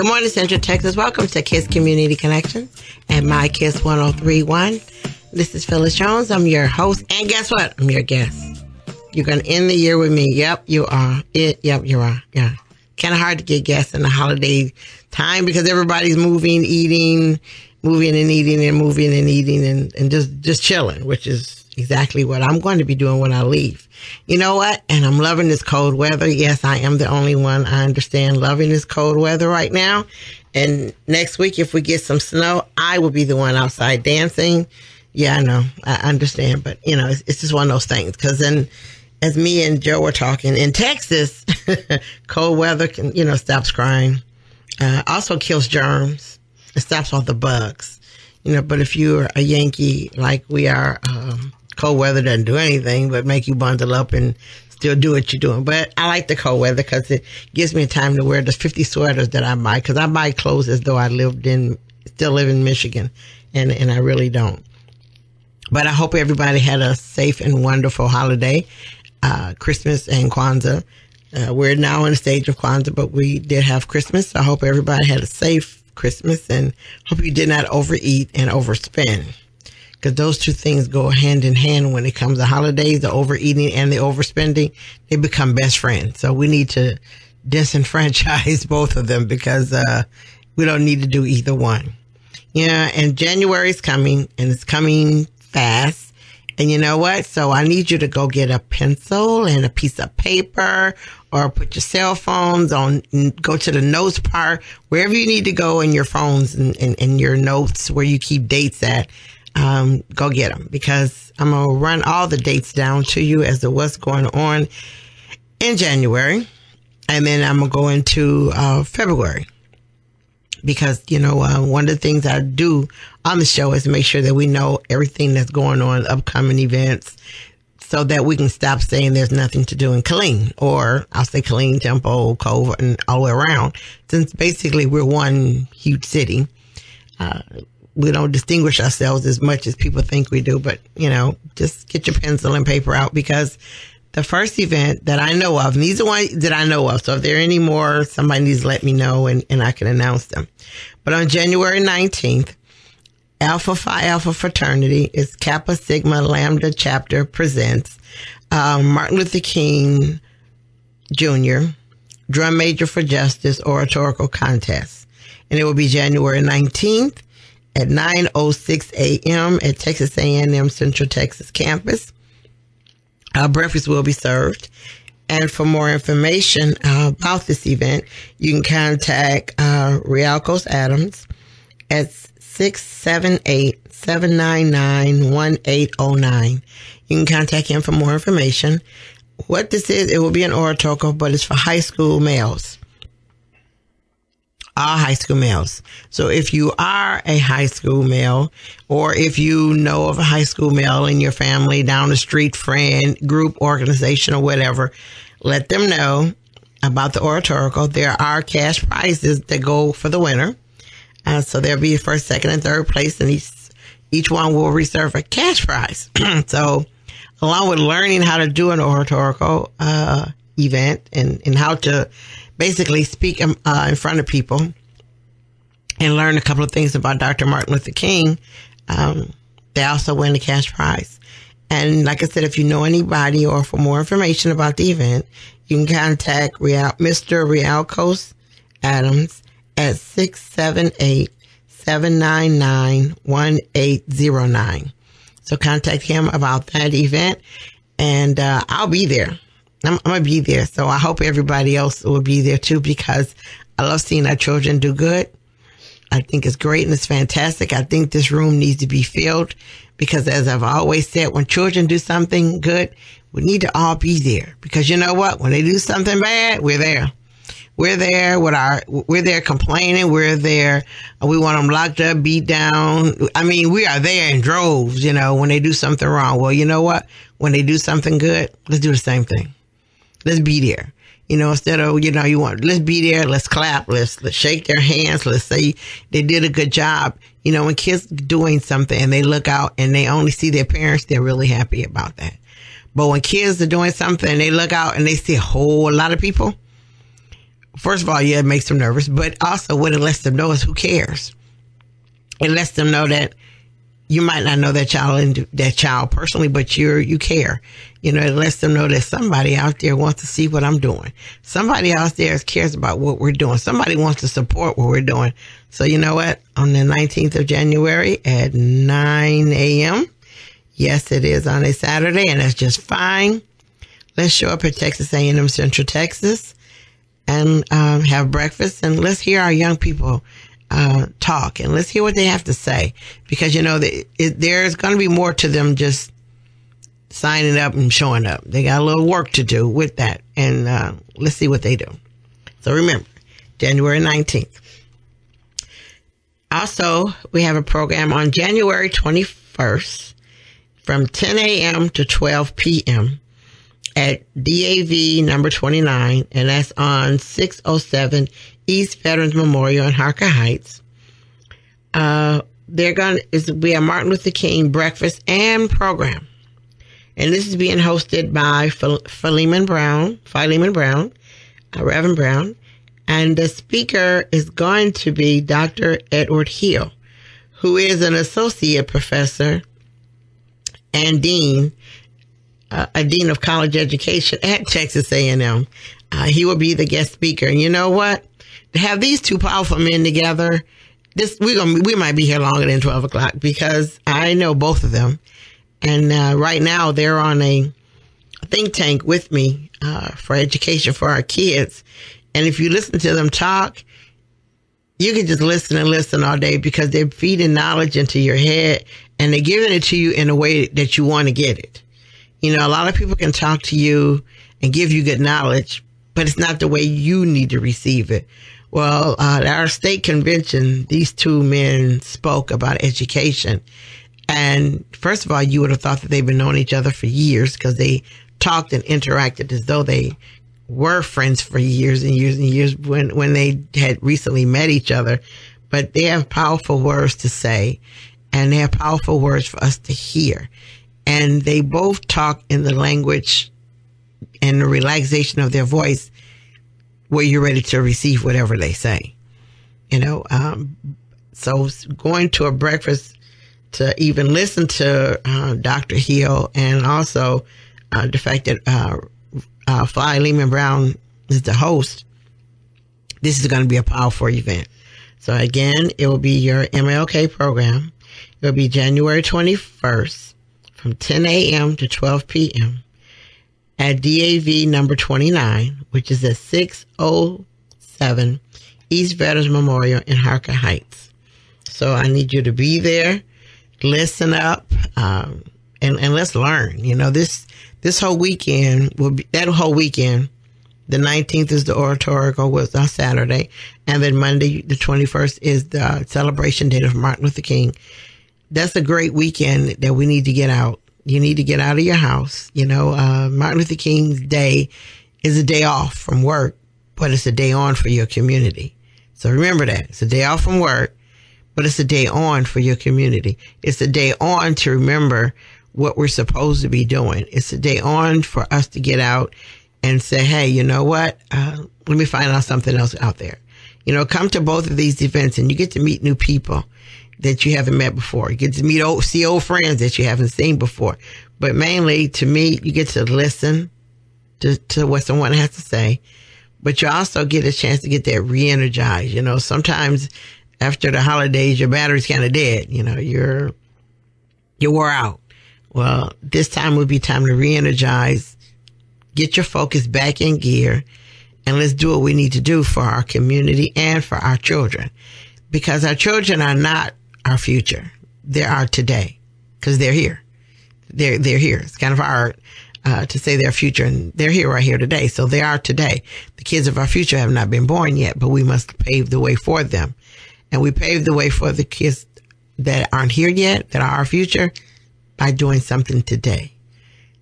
Good morning, Central Texas. Welcome to Kiss Community Connection at My Kiss 103.1. This is Phyllis Jones. I'm your host. And guess what? I'm your guest. You're going to end the year with me. Yep, you are. Yep, you are. Yeah. Kind of hard to get guests in the holiday time because everybody's moving, eating, moving and eating and moving and eating and just chilling, which is exactly what I'm going to be doing when I leave. You know what? And I'm loving this cold weather. Yes, I am the only one. I understand loving this cold weather right now. And next week, if we get some snow, I will be the one outside dancing. Yeah, I know. I understand. But, you know, it's just one of those things. Because then, as me and Joe were talking, in Texas, cold weather can, stops crime. Also kills germs. It stops all the bugs. But if you're a Yankee like we are, cold weather doesn't do anything but make you bundle up and still do what you're doing. But I like the cold weather because it gives me time to wear the 50 sweaters that I buy, because I buy clothes as though I still live in Michigan, and I really don't. But I hope everybody had a safe and wonderful holiday, Christmas and Kwanzaa. We're now in the stage of Kwanzaa, but we did have Christmas. So I hope everybody had a safe Christmas and hope you did not overeat and overspend. Because those two things go hand in hand when it comes to holidays, the overeating and the overspending. They become best friends. So we need to disenfranchise both of them because we don't need to do either one. Yeah, and January is coming, and it's coming fast. And you know what? So I need you to go get a pencil and a piece of paper, or put your cell phones on, and go to the notes part, wherever you need to go in your phones and your notes where you keep dates at. Go get them, because I'm going to run all the dates down to you as to what's going on in January. And then I'm going to go into February, because, one of the things I do on the show is to make sure that we know everything that's going on, upcoming events, so that we can stop saying there's nothing to do in Killeen, or I'll say Killeen, Temple, Cove, and all the way around. Since basically we're one huge city, we don't distinguish ourselves as much as people think we do, but, just get your pencil and paper out, because the first event that I know of, and these are ones that I know of, so if there are any more, somebody needs to let me know and I can announce them. But on January 19th, Alpha Phi Alpha Fraternity is Kappa Sigma Lambda Chapter presents Martin Luther King Jr. Drum Major for Justice Oratorical Contest. And it will be January 19th. At 9:06 a.m. at Texas A&M Central Texas campus. Breakfast will be served. And for more information about this event, you can contact Rialcos Adams at 678-799-1809. You can contact him for more information. What this is, it will be an oratorical, but it's for high school males. All high school males. So if you are a high school male, or if you know of a high school male in your family, down the street, friend, group, organization, or whatever, let them know about the oratorical. There are cash prizes that go for the winner. So there'll be first, second, and third place, and each one will reserve a cash prize. So along with learning how to do an oratorical event and how to basically speak in front of people and learn a couple of things about Dr. Martin Luther King, they also win the cash prize. And like I said, if you know anybody or for more information about the event, you can contact Mr. Rialcos Adams at 678-799-1809. So contact him about that event, and I'll be there. I'm going to be there. So I hope everybody else will be there too, because I love seeing our children do good. I think it's great and it's fantastic. I think this room needs to be filled, because as I've always said, when children do something good, we need to all be there, because you know what? When they do something bad, we're there. We're there we're there complaining. We're there. We want them locked up, beat down. I mean, we are there in droves, when they do something wrong. Well, you know what? When they do something good, let's do the same thing. Let's be there. Instead of, let's be there, let's clap, let's shake their hands, let's say they did a good job. When kids doing something and they look out and they only see their parents, they're really happy about that. But when kids are doing something and they look out and they see a whole lot of people, first of all, yeah, it makes them nervous, but also what it lets them know is who cares. It lets them know that you might not know that child personally, but you care. You know, it lets them know that somebody out there wants to see what I'm doing. Somebody out there cares about what we're doing. Somebody wants to support what we're doing. So you know what? On the 19th of January at 9 a.m., yes, it is on a Saturday, and that's just fine. Let's show up at Texas A&M Central Texas and have breakfast, and let's hear our young people talk, and let's hear what they have to say, because you know there's going to be more to them just signing up and showing up. They got a little work to do with that, and let's see what they do. So remember, January 19th. Also, we have a program on January 21st from 10 a.m. to 12 p.m. at DAV number 29, and that's on 607 East Veterans Memorial in Harker Heights. We have Martin Luther King breakfast and program. And this is being hosted by Philemon Brown, Reverend Brown. And the speaker is going to be Dr. Edward Hill, who is an associate professor and dean of college education at Texas A&M. He will be the guest speaker. And you know what? To have these two powerful men together, we might be here longer than 12 o'clock, because I know both of them. And right now they're on a think tank with me for education for our kids. And if you listen to them talk, you can just listen and listen all day, because they're feeding knowledge into your head, and they're giving it to you in a way that you want to get it. You know, a lot of people can talk to you and give you good knowledge, but it's not the way you need to receive it. Well, at our state convention, these two men spoke about education. And first of all, you would have thought that they've been knowing each other for years, because they talked and interacted as though they were friends for years and years and years when they had recently met each other. But they have powerful words to say, and they have powerful words for us to hear. And they both talk in the language and the relaxation of their voice where you're ready to receive whatever they say. You know, so going to a breakfast to even listen to Dr. Hill, and also the fact that Philemon Brown is the host, this is going to be a powerful event. So again, it will be your MLK program. It will be January 21st from 10 a.m. to 12 p.m. at DAV number 29, which is at 607 East Veterans Memorial in Harker Heights. So I need you to be there, listen up, and let's learn. You know, this whole weekend will be, that whole weekend, the 19th is the oratorical, was on Saturday, and then Monday, the 21st, is the celebration date of Martin Luther King. That's a great weekend that we need to get out. You need to get out of your house. You know, Martin Luther King's Day is a day off from work, but it's a day on for your community. So remember that. It's a day off from work, but it's a day on for your community. It's a day on to remember what we're supposed to be doing. It's a day on for us to get out and say, hey, you know what? Let me find out something else out there. You know, come to both of these events and you get to meet new people that you haven't met before. You get to see old friends that you haven't seen before. But mainly, to me, you get to listen to what someone has to say. But you also get a chance to get that re-energized. You know, sometimes after the holidays, your battery's kind of dead. You know, you're wore out. Well, this time would be time to re-energize, get your focus back in gear, and let's do what we need to do for our community and for our children. Because our children are not our future. They're our today, because they're here. They're here. It's kind of hard to say their future, and they're here right here today. So they are today. The kids of our future have not been born yet, but we must pave the way for them. And we pave the way for the kids that aren't here yet, that are our future, by doing something today.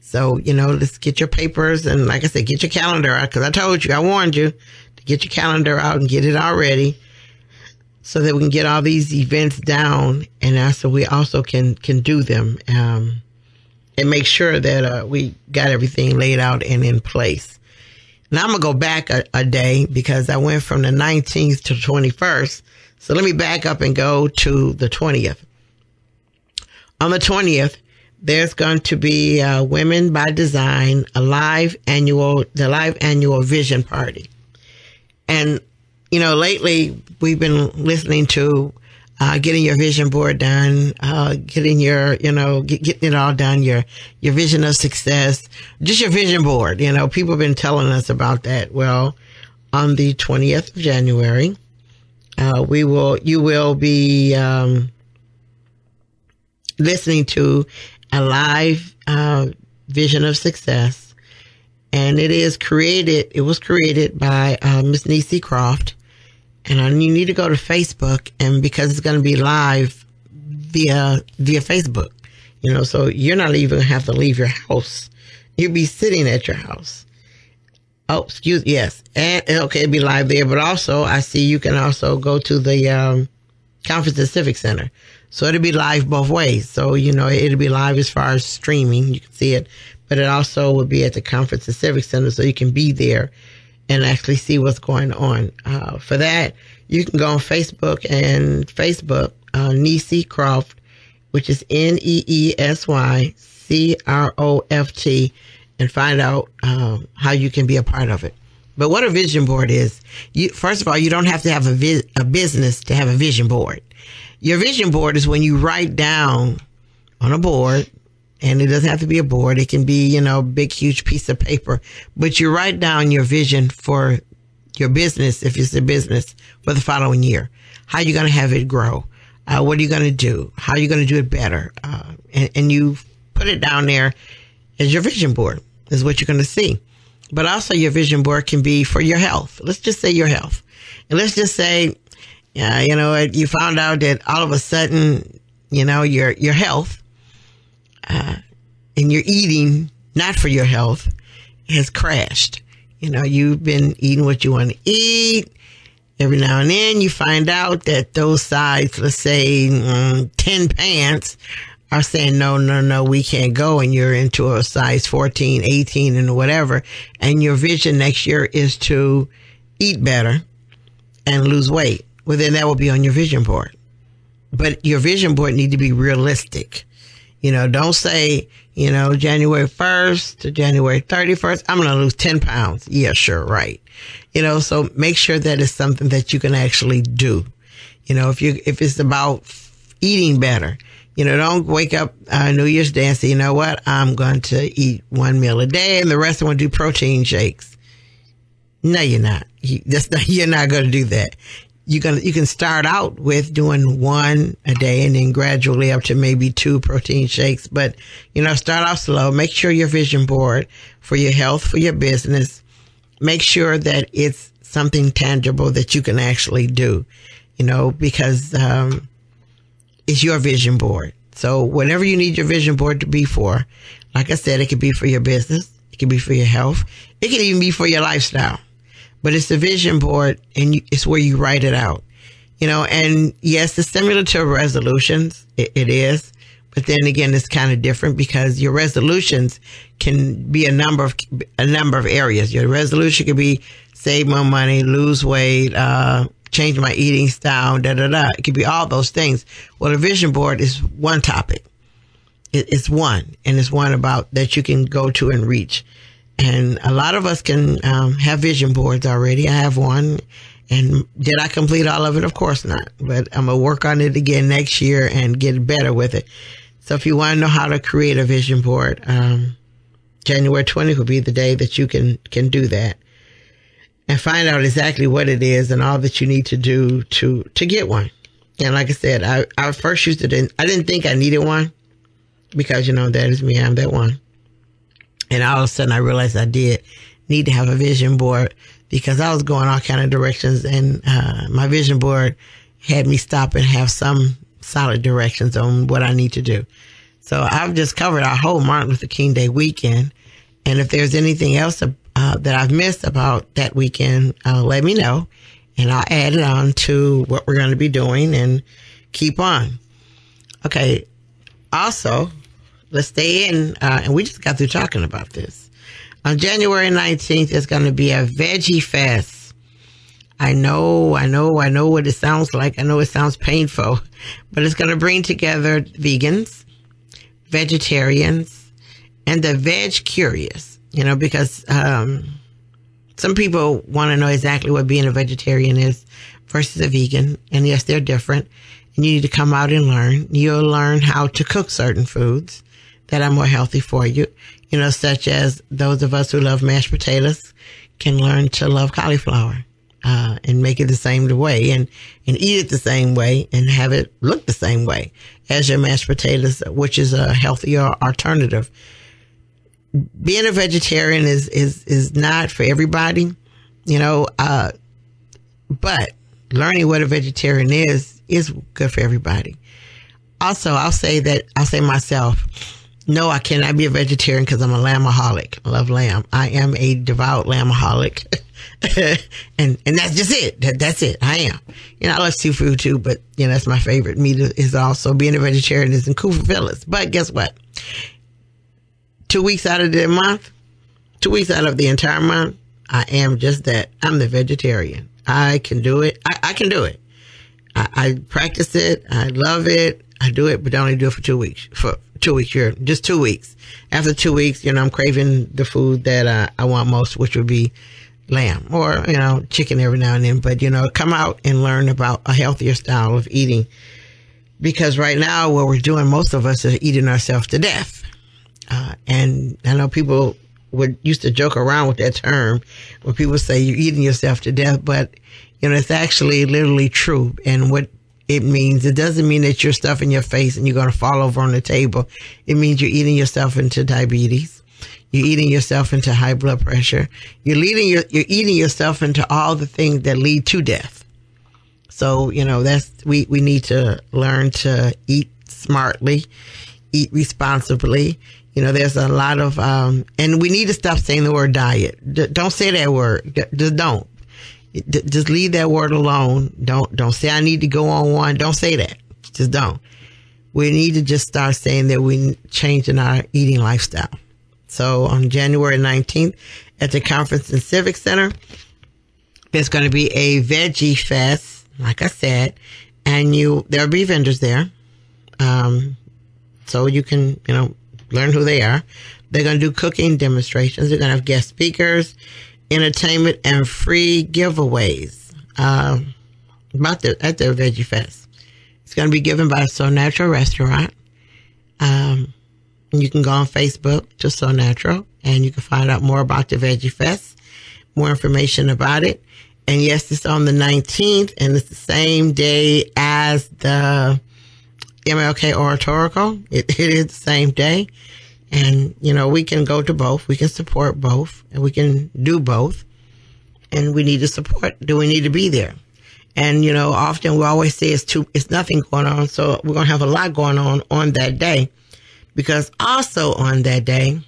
So, you know, let's get your papers, and like I said, get your calendar out, because I warned you to get your calendar out and get it all ready, so that we can get all these events down, and so we also can do them, and make sure that we got everything laid out and in place. Now I'm going to go back a day because I went from the 19th to the 21st. So let me back up and go to the 20th. On the 20th, there's going to be Women by Design, the live annual vision party. And, you know, lately we've been listening to getting your vision board done, getting your, getting it all done, your vision of success, just your vision board. You know, people have been telling us about that. Well, on the 20th of January, you will be listening to a live vision of success, and it was created by Miss Niecy Croft. And you need to go to Facebook, and because it's going to be live via Facebook, you know, so you're not even going to have to leave your house. You'll be sitting at your house. Oh, yes. And okay, it'll be live there, but also I see you can also go to the Conference and Civic Center. So it'll be live both ways. So, you know, it'll be live as far as streaming. You can see it, but it also will be at the Conference and Civic Center, so you can be there and actually see what's going on. For that, you can go on Facebook and Niecy Croft, which is NEESY CROFT, and find out how you can be a part of it. But what a vision board is, first of all, you don't have to have a business to have a vision board. Your vision board is when you write down on a board, and it doesn't have to be a board. It can be, you know, big, huge piece of paper. But you write down your vision for your business, if it's a business, for the following year. How are you going to have it grow? What are you going to do? How are you going to do it better? And you put it down there as your vision board is what you're going to see. But also your vision board can be for your health. Let's just say your health. And let's just say, you know, you found out that all of a sudden, you know, your health, and your eating, not for your health, has crashed. You know, you've been eating what you want to eat. Every now and then you find out that those size, let's say 10 pants, are saying, no, we can't go. And you're into a size 14, 18, and whatever. And your vision next year is to eat better and lose weight. Well, then that will be on your vision board. But your vision board need to be realistic. You know, don't say, you know, January 1st to January 31st, I'm going to lose 10 pounds. Yeah, sure. Right. You know, so make sure that it's something that you can actually do. You know, if it's about eating better, you know, don't wake up New Year's Day and say, you know what, I'm going to eat one meal a day and the rest I'm going to do protein shakes. No, you're not. You're not going to do that. You can start out with doing one a day and then gradually up to maybe 2 protein shakes. But, you know, start off slow. Make sure your vision board for your health, for your business, make sure that it's something tangible that you can actually do, you know, because it's your vision board. So whatever you need your vision board to be for, like I said, it could be for your business. It could be for your health. It could even be for your lifestyle. But it's a vision board, and it's where you write it out, you know. And yes, it's similar to resolutions. It is, but then again, it's kind of different because your resolutions can be a number of areas. Your resolution could be save more money, lose weight, change my eating style, It could be all those things. Well, a vision board is one topic. It's one, and it's one about that you can go to and reach. And a lot of us can have vision boards already. I have one. And did I complete all of it? Of course not. But I'm going to work on it again next year and get better with it. So if you want to know how to create a vision board, January 20th will be the day that you can do that. And find out exactly what it is and all that you need to do to get one. And like I said, I first used it. I didn't think I needed one because, you know, that is me. I'm that one. And all of a sudden I realized I did need to have a vision board because I was going all kind of directions, and my vision board had me stop and have some solid directions on what I need to do. So I've just covered our whole Martin Luther King Day weekend. And if there's anything else that I've missed about that weekend, let me know, and I'll add it on to what we're going to be doing and keep on. Okay. Also, let's stay in, and we just got through talking about this. On January 19th, it's going to be a veggie fest. I know what it sounds like. I know it sounds painful, but it's going to bring together vegans, vegetarians, and the veg curious, because some people want to know exactly what being a vegetarian is versus a vegan. And yes, they're different. And you need to come out and learn. You'll learn how to cook certain foods that are more healthy for you, such as those of us who love mashed potatoes can learn to love cauliflower. And make it the same way and eat it the same way and have it look the same way as your mashed potatoes, which is a healthier alternative. Being a vegetarian is not for everybody, but learning what a vegetarian is good for everybody. Also, I'll say myself, no, I cannot be a vegetarian because I'm a lambaholic. I love lamb. I am a devout lambaholic. and that's just it. That's it. I am. I love seafood too, but that's my favorite. Meat is also being a vegetarian isn't cool for Phyllis. But guess what? 2 weeks out of the month, 2 weeks out of the entire month, I am just that. I'm the vegetarian. I can do it. I can do it. I practice it. I love it. I do it, but I only do it for 2 weeks. For 2 weeks, just 2 weeks. After 2 weeks, I'm craving the food that I want most, which would be lamb or, chicken every now and then. But, come out and learn about a healthier style of eating. Because right now, what we're doing, most of us are eating ourselves to death. And I know people used to joke around with that term when people say you're eating yourself to death, but, it's actually literally true. And what it means, it doesn't mean that you're stuffing your face and you're going to fall over on the table. It means you're eating yourself into diabetes. You're eating yourself into high blood pressure. You're eating yourself into all the things that lead to death. So, we need to learn to eat smartly, eat responsibly. There's a lot of, and we need to stop saying the word diet. Don't say that word. Just don't. Just leave that word alone. Don't say I need to go on one. Don't say that. Just don't. We need to just start saying that we're changing our eating lifestyle. So on January 19th at the Conference and Civic Center, there's going to be a veggie fest, like I said, and there'll be vendors there. So you can, learn who they are. They're going to do cooking demonstrations. They're going to have guest speakers, entertainment, and free giveaways at their Veggie Fest. It's going to be given by So Natural Restaurant. You can go on Facebook to So Natural, and you can find out more about the Veggie Fest, more information about it. And yes, it's on the 19th, and it's the same day as the MLK Oratorical. It is the same day. And, we can go to both. We can support both, and we can do both. And we need to support. Do we need to be there? And, often we always say it's nothing going on. So we're going to have a lot going on that day. Because also on that day,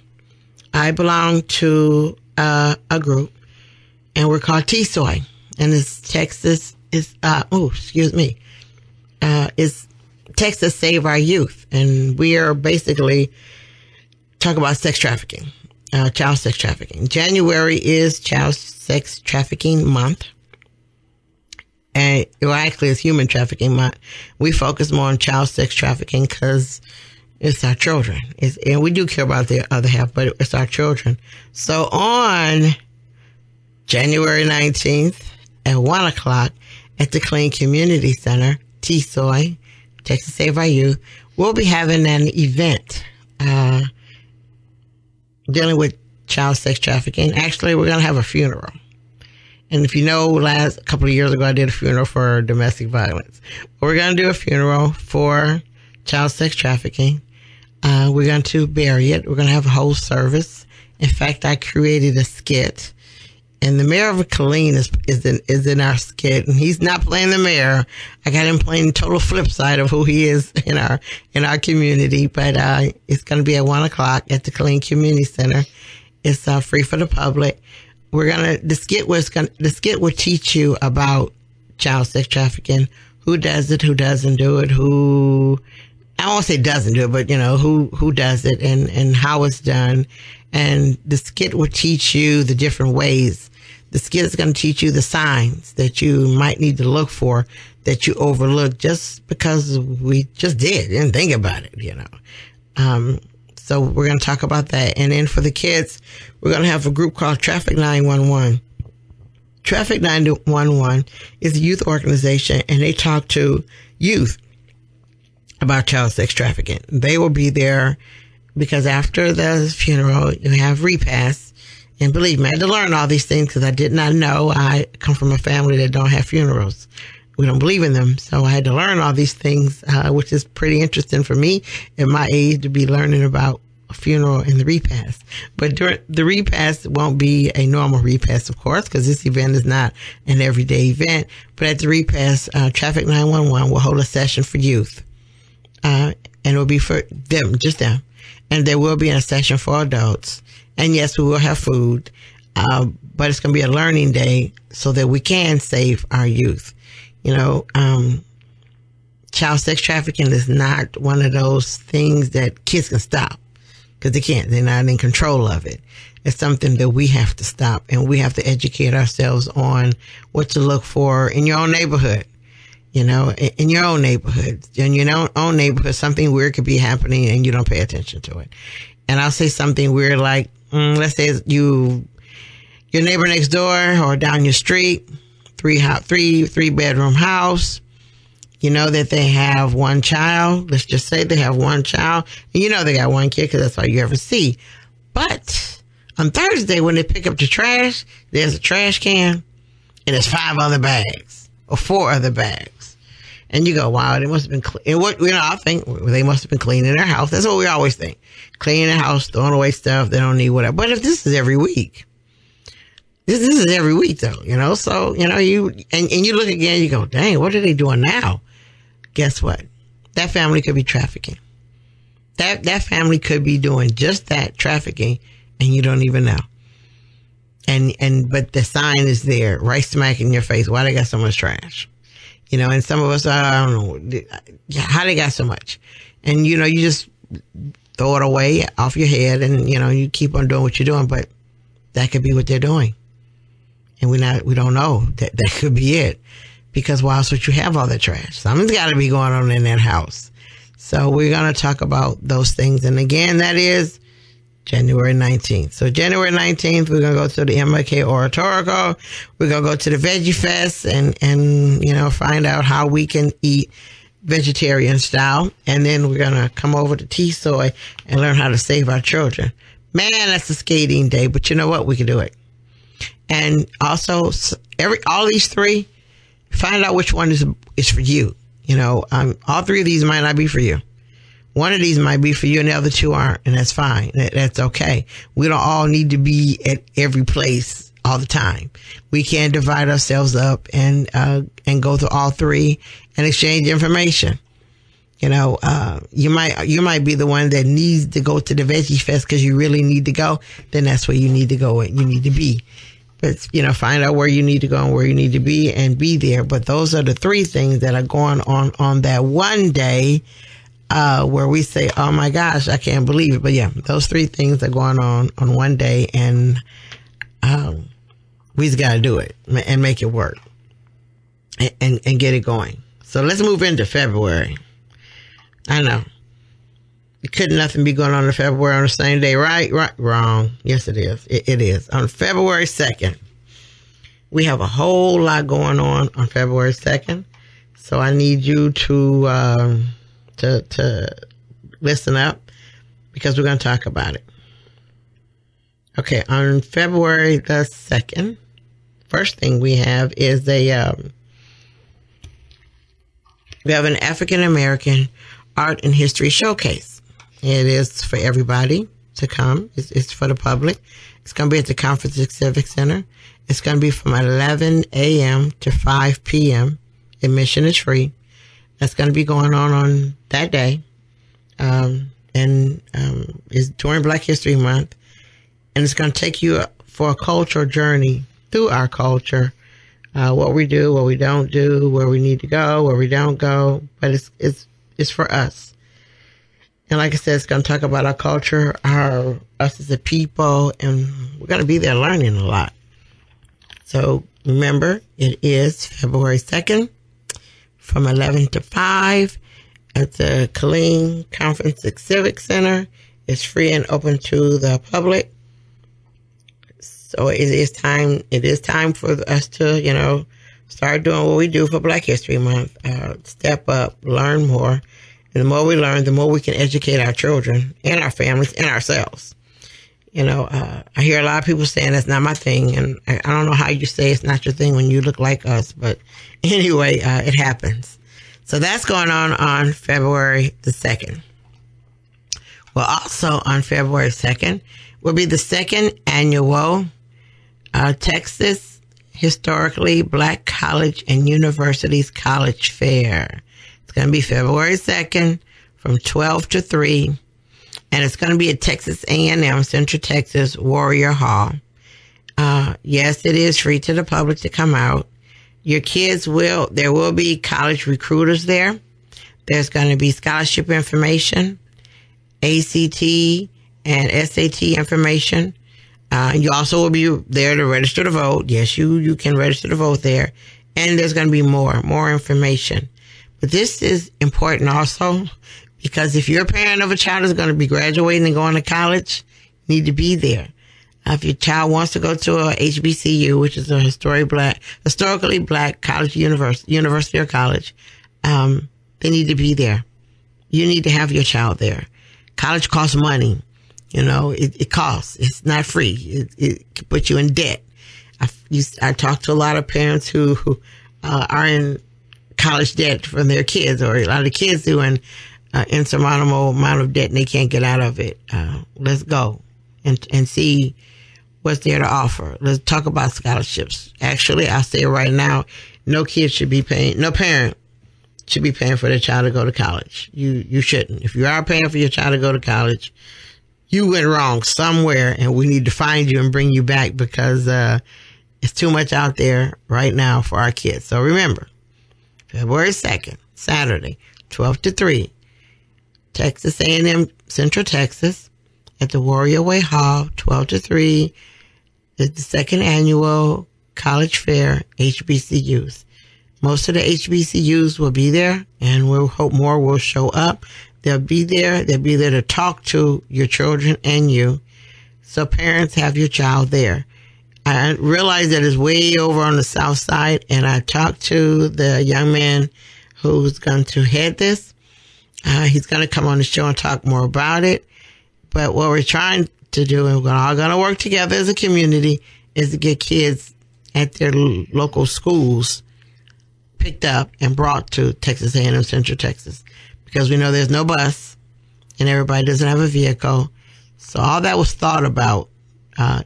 I belong to a group, and we're called TSOI. And it's Texas is Texas Save Our Youth. And we are basically talking about sex trafficking, child sex trafficking. January is Child Sex Trafficking Month. And actually it's Human Trafficking Month. We focus more on child sex trafficking because it's our children. And we do care about the other half, but it's our children. So on January 19th at 1 o'clock at the Killeen Community Center, TSOI, Texas Save Our Youth, we'll be having an event dealing with child sex trafficking. Actually, we're going to have a funeral. And if you know, a couple of years ago, I did a funeral for domestic violence. We're going to do a funeral for child sex trafficking. We're going to bury it. We're going to have a whole service. In fact, I created a skit. And the mayor of Killeen is in our skit, and he's not playing the mayor. I got him playing the total flip side of who he is in our community. But it's going to be at 1 o'clock at the Killeen Community Center. It's free for the public. The skit will teach you about child sex trafficking, who does it, who doesn't do it, who I won't say doesn't do it, but who does it and how it's done. And the skit will teach you the different ways. The skit is going to teach you the signs that you might need to look for that you overlooked just because we just didn't think about it, So we're going to talk about that. And then for the kids, we're going to have a group called Traffic 911. Traffic 911 is a youth organization, and they talk to youth about child sex trafficking. They will be there because after the funeral, you have repast. And believe me, I had to learn all these things because I did not know. I come from a family that don't have funerals. We don't believe in them. So I had to learn all these things, which is pretty interesting for me at my age to be learning about a funeral and the repast. But during the repast won't be a normal repast, of course, because this event is not an everyday event. But at the repast, Traffic 911 will hold a session for youth. And it will be for them, just them. And there will be a session for adults. And yes, we will have food, but it's going to be a learning day so that we can save our youth. Child sex trafficking is not one of those things that kids can stop because they can't. They're not in control of it. It's something that we have to stop, and we have to educate ourselves on what to look for in your own neighborhood. In your own neighborhood. In your own neighborhood, something weird could be happening and you don't pay attention to it. And I'll say something weird like, let's say your neighbor next door or down your street, three bedroom house, that they have one child. Let's just say they have one child, and they got one kid because that's all you ever see. But on Thursday, when they pick up the trash, there's a trash can and there's 5 other bags or 4 other bags. And you go, wow, they must have been clean. I think they must have been cleaning their house. That's what we always think. Cleaning their house, throwing away stuff they don't need, whatever. But if this is every week, this is every week though, so, you look again, you go, dang, what are they doing now? Guess what? That family could be trafficking. That family could be doing just that, trafficking, and you don't even know. But the sign is there, right smack in your face. Why they got so much trash? And some of us, I don't know how they got so much. And, you just throw it away off your head and, you keep on doing what you're doing. But that could be what they're doing. And we don't know that could be it. Because why else would you have all that trash? Something's got to be going on in that house. So we're going to talk about those things. And again, that is January 19th. So January 19th, we're going to go to the MLK Oratorical. We're going to go to the Veggie Fest and find out how we can eat vegetarian style. And then we're going to come over to T-Soy and learn how to save our children. Man, that's a skating day, but you know what? We can do it. And also all these 3, find out which one is for you. All 3 of these might not be for you. One of these might be for you and the other 2 aren't, and that's fine. That's okay. We don't all need to be at every place all the time. We can divide ourselves up and go to all 3 and exchange information. You might be the one that needs to go to the Veggie Fest because you really need to go. Then that's where you need to go and you need to be. But, find out where you need to go and where you need to be and be there. But those are the 3 things that are going on that one day. Where we say, oh my gosh, I can't believe it. But yeah, those 3 things are going on one day, and we just got to do it and make it work and get it going. So let's move into February. I know. Couldn't nothing be going on in February on the same day, right? Wrong. Yes, it is. It is. On February 2nd, we have a whole lot going on February 2nd. So I need you to listen up because we're going to talk about it. Okay, on February the 2nd, first thing we have is we have an African American art and history showcase. It is for everybody to come. It's for the public. It's going to be at the Conference Civic Center. It's going to be from 11 a.m. to 5 p.m. Admission is free. That's going to be going on that day. It's during Black History Month. And it's going to take you for a cultural journey through our culture. What we do, what we don't do, where we need to go, where we don't go. But it's for us. And like I said, it's going to talk about our culture, us as a people, and we're going to be there learning a lot. So remember, it is February 2nd from 11 to 5 at the Killeen Conference Civic Center. It's free and open to the public. So it is time for us to, start doing what we do for Black History Month. Step up, learn more. And the more we learn, the more we can educate our children and our families and ourselves. I hear a lot of people saying that's not my thing. And I don't know how you say it's not your thing when you look like us. But anyway, it happens. So that's going on February the 2nd. Well, also on February 2nd will be the second annual Texas Historically Black College and Universities College Fair. It's going to be February 2nd from 12 to 3. And it's going to be at Texas A&M, Central Texas, Warrior Hall. Yes, it is free to the public to come out. Your kids there will be college recruiters there. There's going to be scholarship information, ACT and SAT information. You also will be there to register to vote. Yes, you can register to vote there. And there's going to be more information. But this is important also because if you're a parent of a child who's going to be graduating and going to college, you need to be there. If your child wants to go to a HBCU, which is a historically black college, university or college, they need to be there. You need to have your child there. College costs money. It costs. It's not free. It can put you in debt. I talk to a lot of parents who are in college debt from their kids, or a lot of kids who are in insurmountable amount of debt and they can't get out of it. Let's go and see what's there to offer. Let's talk about scholarships. Actually, I'll say right now, no parent should be paying for their child to go to college. You shouldn't. If you are paying for your child to go to college, you went wrong somewhere, and we need to find you and bring you back because it's too much out there right now for our kids. So remember, February 2nd, Saturday, 12 to 3, Texas A&M Central Texas at the Warrior Way Hall, 12 to 3, is the second annual College Fair HBCUs. Most of the HBCUs will be there, and we'll hope more will show up. They'll be there. They'll be there to talk to your children and you. So parents, have your child there. I realize that it's way over on the south side, and I talked to the young man who's going to head this. He's going to come on the show and talk more about it. But what we're trying to do, and we're all going to work together as a community, is to get kids at their local schools picked up and brought to Texas A&M Central Texas, because we know there's no bus and everybody doesn't have a vehicle. So all that was thought about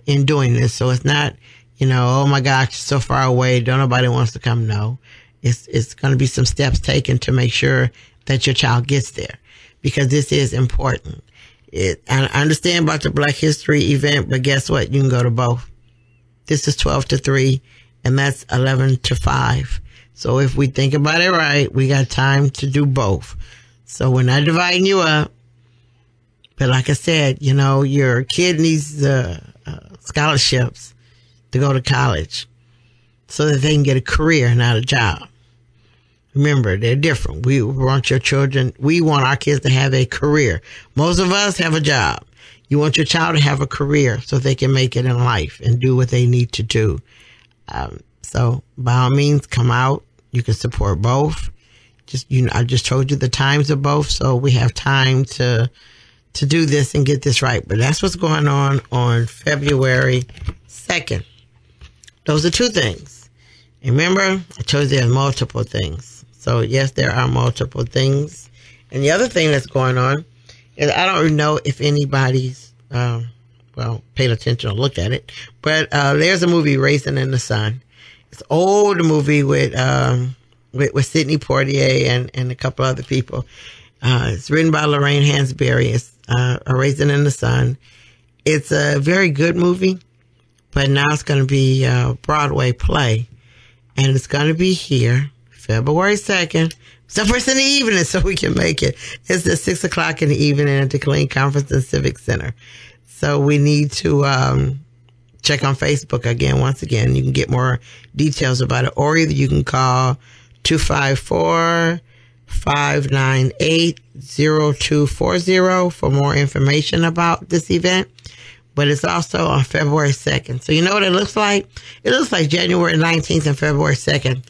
in doing this. So it's not, oh my gosh, it's so far away, don't nobody wants to come. No, it's going to be some steps taken to make sure that your child gets there, because this is important. I understand about the Black History event, but guess what? You can go to both. This is 12 to 3, and that's 11 to 5. So if we think about it right, we got time to do both. So we're not dividing you up. But like I said, your kid needs scholarships to go to college so that they can get a career, not a job. Remember, they're different. We want our kids to have a career. Most of us have a job. You want your child to have a career so they can make it in life and do what they need to do. So by all means, come out. You can support both. I just told you the times of both, so we have time to do this and get this right. But that's what's going on February 2nd. Those are two things. And remember, I told you there are multiple things. So yes, there are multiple things. And the other thing that's going on is, I don't know if anybody's paid attention or looked at it, but there's a movie, Raisin in the Sun. It's an old movie with Sidney Poitier and a couple other people. It's written by Lorraine Hansberry. It's A Raisin in the Sun. It's a very good movie, but now it's going to be a Broadway play, and it's going to be here February 2nd, So first in the evening, so we can make it. It's at 6 o'clock in the evening at the Killeen Conference and Civic Center. So we need to check on Facebook again. Once again, you can get more details about it, or either you can call 254-598-0240 for more information about this event. But it's also on February 2nd. So you know what it looks like? It looks like January 19th and February 2nd.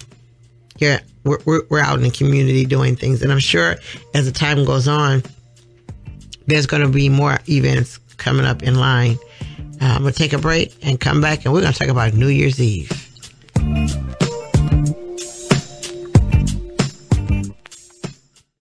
Yeah, we're out in the community doing things. And I'm sure as the time goes on, there's going to be more events coming up in line. I'm going to take a break and come back, and we're going to talk about New Year's Eve.